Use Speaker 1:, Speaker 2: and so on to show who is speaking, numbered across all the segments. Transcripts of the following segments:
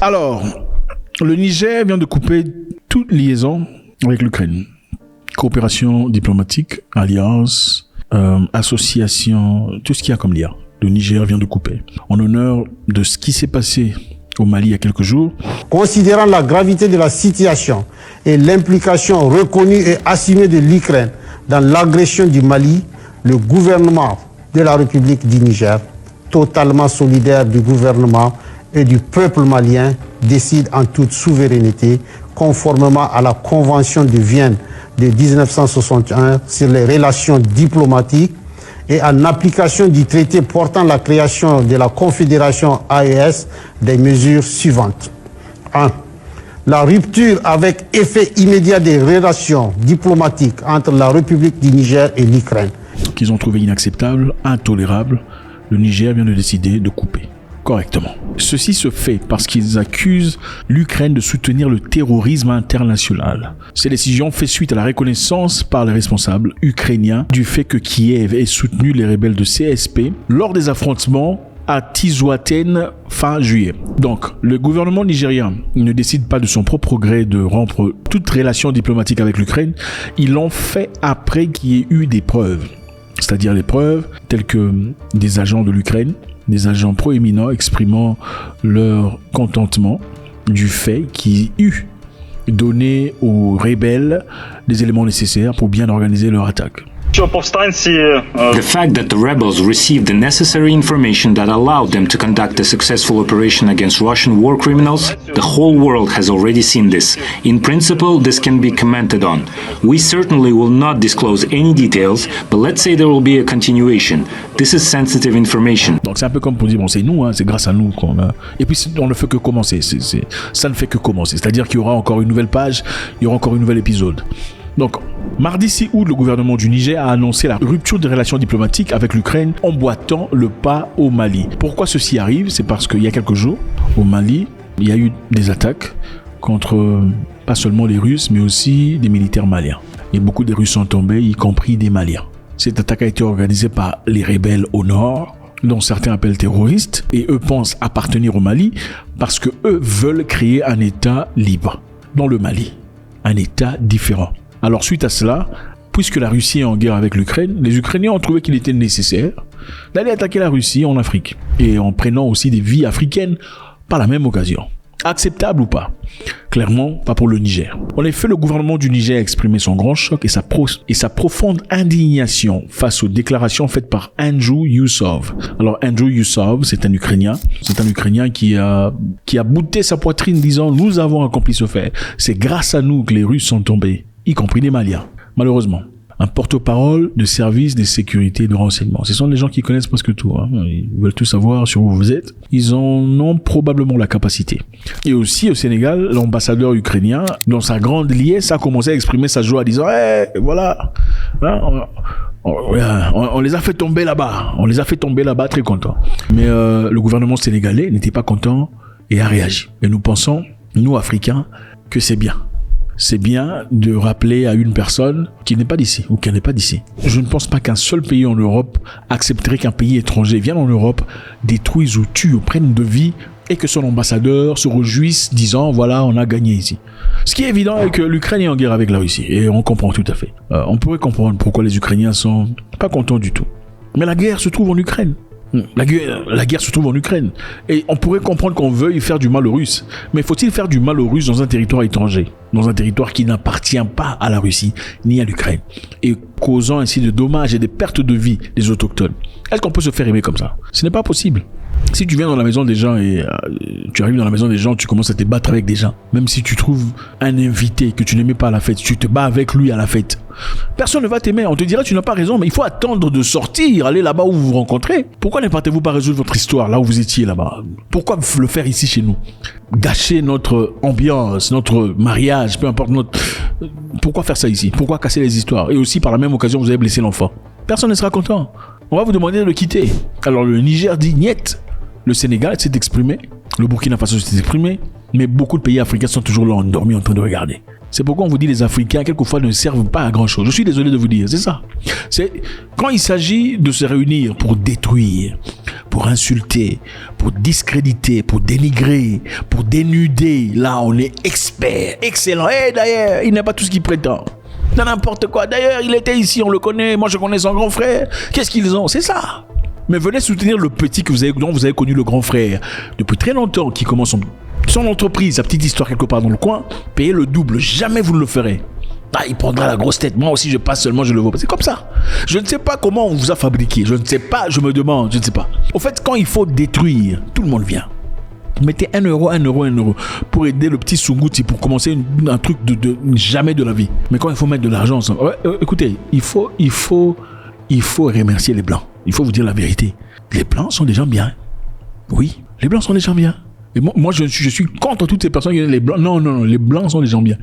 Speaker 1: Alors, le Niger vient de couper toute liaison avec l'Ukraine. Coopération diplomatique, alliance, association, tout ce qu'il y a comme lien. Le Niger vient de couper. En honneur de ce qui s'est passé au Mali il y a quelques jours.
Speaker 2: Considérant la gravité de la situation et l'implication reconnue et assumée de l'Ukraine dans l'agression du Mali, le gouvernement de la République du Niger, totalement solidaire du gouvernement et du peuple malien, décide en toute souveraineté, conformément à la Convention de Vienne de 1961 sur les relations diplomatiques et en application du traité portant la création de la Confédération AES, des mesures suivantes. 1. La rupture avec effet immédiat des relations diplomatiques entre la République du Niger et l'Ukraine.
Speaker 1: Qu'ils ont trouvé inacceptable, intolérable, le Niger vient de décider de couper correctement. Ceci se fait parce qu'ils accusent l'Ukraine de soutenir le terrorisme international. Ces décisions font suite à la reconnaissance par les responsables ukrainiens du fait que Kiev ait soutenu les rebelles de CSP lors des affrontements à Tizouaten fin juillet. Donc, le gouvernement nigérien ne décide pas de son propre gré de rompre toute relation diplomatique avec l'Ukraine. Ils l'ont fait après qu'il y ait eu des preuves. C'est-à-dire les preuves telles que des agents de l'Ukraine, des agents proéminents exprimant leur contentement du fait qu'il y ait eu donné aux rebelles les éléments nécessaires pour bien organiser leur attaque.
Speaker 3: The fact that the rebels received the necessary information that allowed them to conduct a successful operation against Russian war criminals, the whole world has already seen this. In principle, this can be commented on. We certainly will not disclose any details, but let's say there will be a continuation. This is sensitive information.
Speaker 1: Donc c'est un peu comme pour dire, bon c'est nous, hein, c'est grâce à nous qu'on a... Et puis on ne fait que commencer, ça ne fait que commencer. C'est-à-dire qu'il y aura encore une nouvelle page, il y aura encore un nouvel épisode. Donc, mardi 6 août, le gouvernement du Niger a annoncé la rupture des relations diplomatiques avec l'Ukraine, emboîtant le pas au Mali. Pourquoi ceci arrive? C'est parce qu'il y a quelques jours, au Mali, il y a eu des attaques contre pas seulement les Russes, mais aussi des militaires maliens. Et beaucoup de Russes sont tombés, y compris des Maliens. Cette attaque a été organisée par les rebelles au nord, dont certains appellent terroristes, et eux pensent appartenir au Mali parce que eux veulent créer un État libre dans le Mali, un État différent. Alors suite à cela, puisque la Russie est en guerre avec l'Ukraine, les Ukrainiens ont trouvé qu'il était nécessaire d'aller attaquer la Russie en Afrique et en prenant aussi des vies africaines par la même occasion. Acceptable ou pas? Clairement, pas pour le Niger. En effet, le gouvernement du Niger a exprimé son grand choc et sa profonde indignation face aux déclarations faites par Andrew Yusov. Alors Andrew Yusov, c'est un Ukrainien qui a bouté sa poitrine disant « Nous avons accompli ce fait. C'est grâce à nous que les Russes sont tombés. » y compris les Maliens, malheureusement. Un porte-parole de service de sécurité et de renseignement. Ce sont des gens qui connaissent presque tout. Hein. Ils veulent tout savoir sur où vous êtes. Ils en ont probablement la capacité. Et aussi, au Sénégal, l'ambassadeur ukrainien, dans sa grande liesse, a commencé à exprimer sa joie en disant « voilà, hein, on les a fait tomber là-bas. On les a fait tomber là-bas, très contents. » Mais le gouvernement sénégalais n'était pas content et a réagi. Et nous pensons, nous, Africains, que c'est bien. C'est bien de rappeler à une personne qui n'est pas d'ici ou qui n'est pas d'ici. Je ne pense pas qu'un seul pays en Europe accepterait qu'un pays étranger vienne en Europe, détruise ou tue ou prenne de vie et que son ambassadeur se réjouisse disant voilà, on a gagné ici. Ce qui est évident est que l'Ukraine est en guerre avec la Russie et on comprend tout à fait. On pourrait comprendre pourquoi les Ukrainiens sont pas contents du tout. Mais la guerre se trouve en Ukraine. La guerre se trouve en Ukraine. Et on pourrait comprendre qu'on veuille faire du mal aux Russes. Mais faut-il faire du mal aux Russes dans un territoire étranger, dans un territoire qui n'appartient pas à la Russie ni à l'Ukraine, et causant ainsi de dommages et des pertes de vie des autochtones? Est-ce qu'on peut se faire aimer comme ça? Ce n'est pas possible. Si tu viens dans la maison des gens et tu arrives dans la maison des gens, tu commences à te battre avec des gens. Même si tu trouves un invité que tu n'aimais pas à la fête, tu te bats avec lui à la fête. Personne ne va t'aimer. On te dira tu n'as pas raison, mais il faut attendre de sortir, aller là-bas où vous vous rencontrez. Pourquoi ne partez-vous pas résoudre votre histoire là où vous étiez là-bas? Pourquoi le faire ici chez nous? Gâcher notre ambiance, notre mariage, peu importe notre... Pourquoi faire ça ici? Pourquoi casser les histoires? Et aussi par la même occasion vous avez blessé l'enfant. Personne ne sera content. On va vous demander de le quitter. Alors le Niger dit niet. Le Sénégal s'est exprimé, le Burkina Faso s'est exprimé, Mais beaucoup de pays africains sont toujours là, endormis, en train de regarder. C'est pourquoi on vous dit les Africains, quelquefois, ne servent pas à grand-chose. Je suis désolé de vous dire, c'est ça. C'est quand il s'agit de se réunir pour détruire, pour insulter, pour discréditer, pour dénigrer, pour dénuder, là, on est expert, excellent. Et d'ailleurs, il n'a pas tout ce qu'il prétend. Non, n'importe quoi. D'ailleurs, il était ici, on le connaît. Moi, je connais son grand frère. Qu'est-ce qu'ils ont? C'est ça. Mais venez soutenir le petit dont vous avez connu le grand frère depuis très longtemps, qui commence son entreprise, sa petite histoire quelque part dans le coin, payez le double, jamais vous ne le ferez. Ah, il prendra la grosse tête, moi aussi je passe seulement, je le vois. C'est comme ça. Je ne sais pas comment on vous a fabriqué, je ne sais pas, je me demande, je ne sais pas. Au fait, quand il faut détruire, tout le monde vient. Mettez 1 euro pour aider le petit Sunguti pour commencer un truc de jamais de la vie. Mais quand il faut mettre de l'argent ensemble, écoutez, il faut remercier les Blancs. Il faut vous dire la vérité. Les Blancs sont des gens bien. Oui, les Blancs sont des gens bien. Et moi, je suis contre toutes ces personnes qui disent les Blancs. Non, les Blancs sont des gens bien.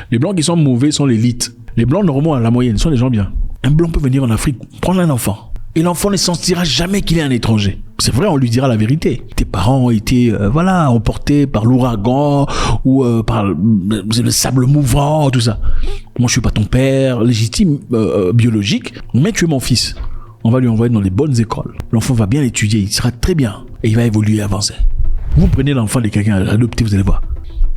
Speaker 1: Les Blancs qui sont mauvais sont l'élite. Les Blancs normaux à la moyenne sont des gens bien. Un Blanc peut venir en Afrique, prendre un enfant. Et l'enfant ne sentira jamais qu'il est un étranger. C'est vrai, on lui dira la vérité. Tes parents ont été, emportés par l'ouragan ou par le sable mouvant, tout ça. Moi, je suis pas ton père légitime, biologique, mais tu es mon fils. On va lui envoyer dans les bonnes écoles. L'enfant va bien étudier, il sera très bien. Et il va évoluer et avancer. Vous prenez l'enfant de quelqu'un adopté, vous allez voir.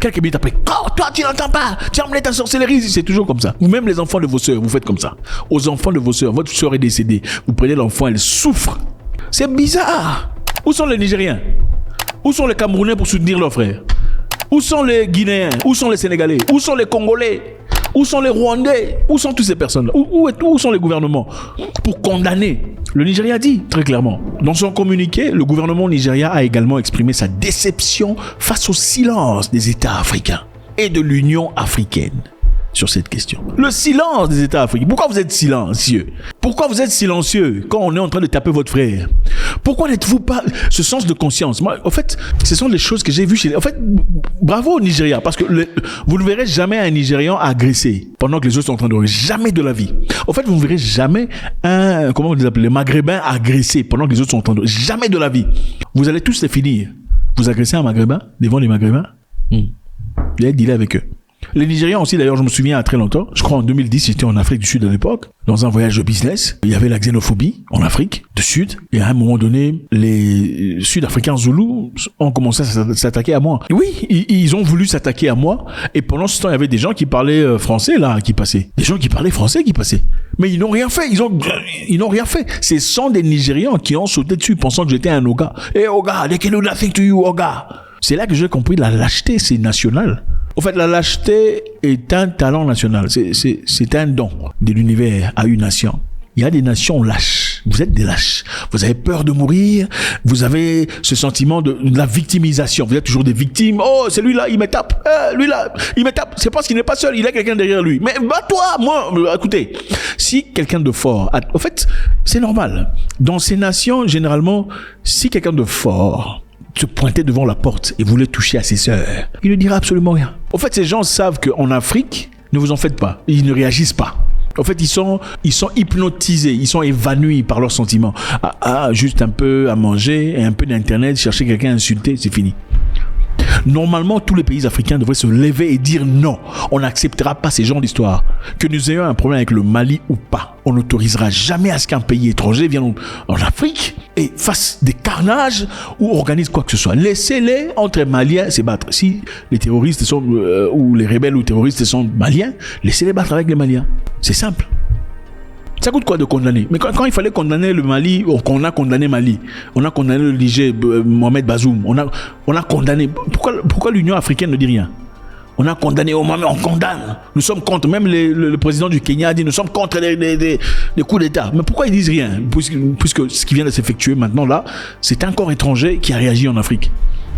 Speaker 1: Quelques minutes après, oh, toi tu n'entends pas, tu as emmené ta sorcellerie, c'est toujours comme ça. Ou même les enfants de vos sœurs, vous faites comme ça. Aux enfants de vos sœurs, votre sœur est décédée, vous prenez l'enfant, elle souffre. C'est bizarre. Où sont les Nigériens? Où sont les Camerounais pour soutenir leurs frères? Où sont les Guinéens? Où sont les Sénégalais? Où sont les Congolais? Où sont les Rwandais? Où sont toutes ces personnes-là? Où sont les gouvernements pour condamner? Le Nigeria dit très clairement. Dans son communiqué, le gouvernement nigérien a également exprimé sa déception face au silence des États africains et de l'Union africaine sur cette question. Le silence des États africains. Pourquoi vous êtes silencieux? Pourquoi vous êtes silencieux quand on est en train de taper votre frère? Pourquoi n'êtes-vous pas ce sens de conscience? Moi, en fait, ce sont les choses que j'ai vues chez... En fait, bravo au Nigeria, parce que vous ne verrez jamais un Nigérian agressé pendant que les autres sont en train de... Jamais de la vie. En fait, vous ne verrez jamais comment vous les appelez, les Maghrébins agressés pendant que les autres sont en train de... Jamais de la vie. Vous allez tous les finir. Vous agressez un Maghrébin devant les Maghrébins? Vous allez dealer avec eux. Les Nigérians aussi, d'ailleurs, je me souviens à très longtemps, je crois en 2010, j'étais en Afrique du Sud à l'époque, dans un voyage de business. Il y avait la xénophobie en Afrique du Sud, et à un moment donné, les Sud-Africains Zoulous ont commencé à s'attaquer à moi. Oui, ils ont voulu s'attaquer à moi, et pendant ce temps, il y avait des gens qui parlaient français, là, qui passaient. Des gens qui parlaient français qui passaient. Mais ils n'ont rien fait, ils n'ont rien fait. Ce sont des Nigérians qui ont sauté dessus, pensant que j'étais un Oga. Hey Oga, they can do nothing to you, Oga. C'est là que j'ai compris la lâcheté, c'est national. En fait, la lâcheté est un talent national. C'est un don de l'univers à une nation. Il y a des nations lâches. Vous êtes des lâches. Vous avez peur de mourir. Vous avez ce sentiment de la victimisation. Vous êtes toujours des victimes. Oh, c'est lui là, il me tape. Lui là, il me tape. C'est parce qu'il n'est pas seul. Il a quelqu'un derrière lui. Mais bats-toi, moi. Écoutez, si quelqu'un de fort... En fait, c'est normal. Dans ces nations, généralement, si quelqu'un de fort se pointait devant la porte et voulait toucher à ses sœurs, il ne dira absolument rien. En fait, ces gens savent qu'en Afrique, ne vous en faites pas, ils ne réagissent pas. En fait, ils sont hypnotisés, ils sont évanouis par leurs sentiments. Juste un peu à manger et un peu d'internet, chercher quelqu'un à insulter, c'est fini. Normalement, tous les pays africains devraient se lever et dire non, on n'acceptera pas ces genres d'histoires. Que nous ayons un problème avec le Mali ou pas, on n'autorisera jamais à ce qu'un pays étranger vienne en Afrique et fasse des carnages ou organise quoi que ce soit. Laissez-les entre Maliens se battre. Si les terroristes sont, ou les rebelles ou terroristes sont maliens, laissez-les battre avec les Maliens. C'est simple. Ça coûte quoi de condamner? Mais quand il fallait condamner le Mali, on a condamné Mali, on a condamné le Niger, Mohamed Bazoum, on a condamné. Pourquoi l'Union africaine ne dit rien? On a condamné, on condamne. Nous sommes contre, même le président du Kenya a dit, nous sommes contre les coups d'État. Mais pourquoi ils disent rien? Puisque ce qui vient de s'effectuer maintenant là, c'est un corps étranger qui a réagi en Afrique.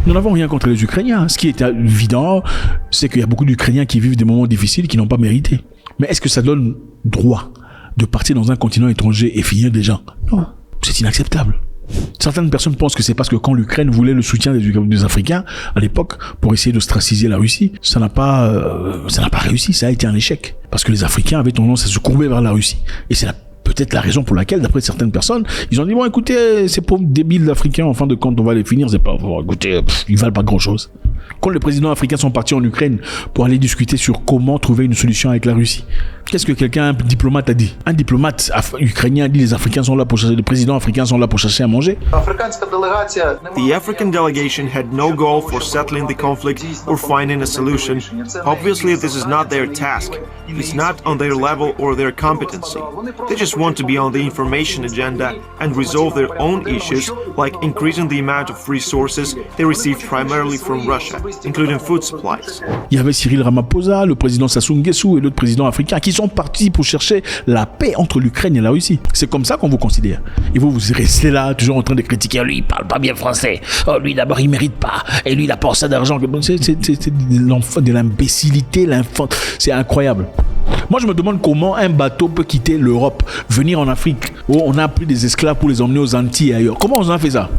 Speaker 1: Nous n'avons rien contre les Ukrainiens. Ce qui est évident, c'est qu'il y a beaucoup d'Ukrainiens qui vivent des moments difficiles qui n'ont pas mérité. Mais est-ce que ça donne droit de partir dans un continent étranger et finir des gens? Non, c'est inacceptable. Certaines personnes pensent que c'est parce que quand l'Ukraine voulait le soutien des Africains à l'époque pour essayer d'ostraciser la Russie, ça n'a pas réussi, ça a été un échec. Parce que les Africains avaient tendance à se courber vers la Russie. Et c'est peut-être la raison pour laquelle, d'après certaines personnes, ils ont dit, bon écoutez, ces pauvres débiles d'Africains, en fin de compte, on va les finir, c'est pas, bon, écoutez, ils valent pas grand chose. quand les présidents africains sont partis en Ukraine pour aller discuter sur comment trouver une solution avec la Russie, qu'est-ce que un diplomate a dit? Un diplomate ukrainien a dit les Africains sont là pour chercher, les présidents africains sont là pour chercher à manger.
Speaker 4: The African delegation had no goal for settling the conflict or finding a solution. Obviously, this is not their task. It's not on their level or their competency. They just want to be on the information agenda and resolve their own issues, like increasing the amount of resources they receive primarily from Russia, including food supplies.
Speaker 1: Il y avait Cyril Ramaphosa, le président Sassou Nguesso et d'autres présidents africains qui sont partis pour chercher la paix entre l'Ukraine et la Russie. C'est comme ça qu'on vous considère. Et vous restez là, toujours en train de critiquer. Lui, il parle pas bien français. Oh, lui, d'abord, il mérite pas. Et lui, il a pas ça d'argent. C'est de l'imbécilité, c'est incroyable. Moi, je me demande comment un bateau peut quitter l'Europe, venir en Afrique, où on a pris des esclaves pour les emmener aux Antilles et ailleurs. Comment on a fait ça?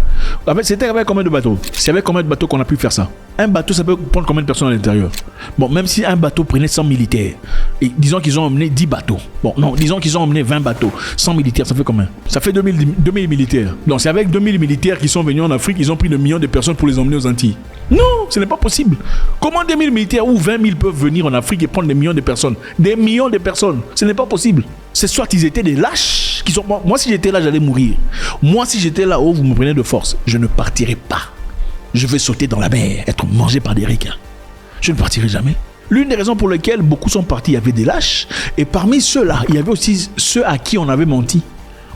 Speaker 1: C'était avec combien de bateaux? C'est avec combien de bateaux qu'on a pu faire ça? Un bateau, ça peut prendre combien de personnes à l'intérieur? Bon, même si un bateau prenait 100 militaires, et disons qu'ils ont emmené 10 bateaux. Bon, non, disons qu'ils ont emmené 20 bateaux. 100 militaires, ça fait combien? Ça fait 2000 militaires. Donc, c'est avec 2000 militaires qui sont venus en Afrique, ils ont pris 2 millions de personnes pour les emmener aux Antilles. Non, ce n'est pas possible. Comment 2000 militaires ou 20 000 peuvent venir en Afrique et prendre des millions de personnes? Des millions de personnes. Ce n'est pas possible. C'est soit ils étaient des lâches, qui sont... Moi, si j'étais là, j'allais mourir. Moi, si j'étais là, vous me prenez de force. Je ne partirai pas. Je vais sauter dans la mer, être mangé par des requins. Je ne partirai jamais. L'une des raisons pour lesquelles beaucoup sont partis, il y avait des lâches. Et parmi ceux-là, il y avait aussi ceux à qui on avait menti.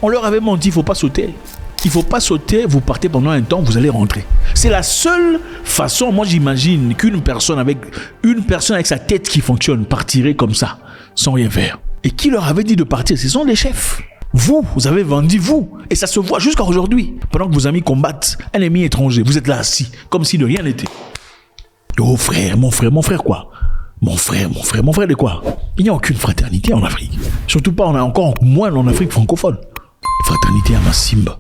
Speaker 1: On leur avait menti, il ne faut pas sauter. Il ne faut pas sauter, vous partez pendant un temps, vous allez rentrer. C'est la seule façon, moi j'imagine, qu'une personne avec sa tête qui fonctionne partirait comme ça, sans rien faire. Et qui leur avait dit de partir? Ce sont les chefs. Vous avez vendu, vous. Et ça se voit jusqu'à aujourd'hui. Pendant que vos amis combattent un ennemi étranger, vous êtes là assis, comme si de rien n'était. Oh frère quoi? Mon frère de quoi? Il n'y a aucune fraternité en Afrique. Surtout pas, on a encore moins en Afrique francophone. Fraternité à Massimba.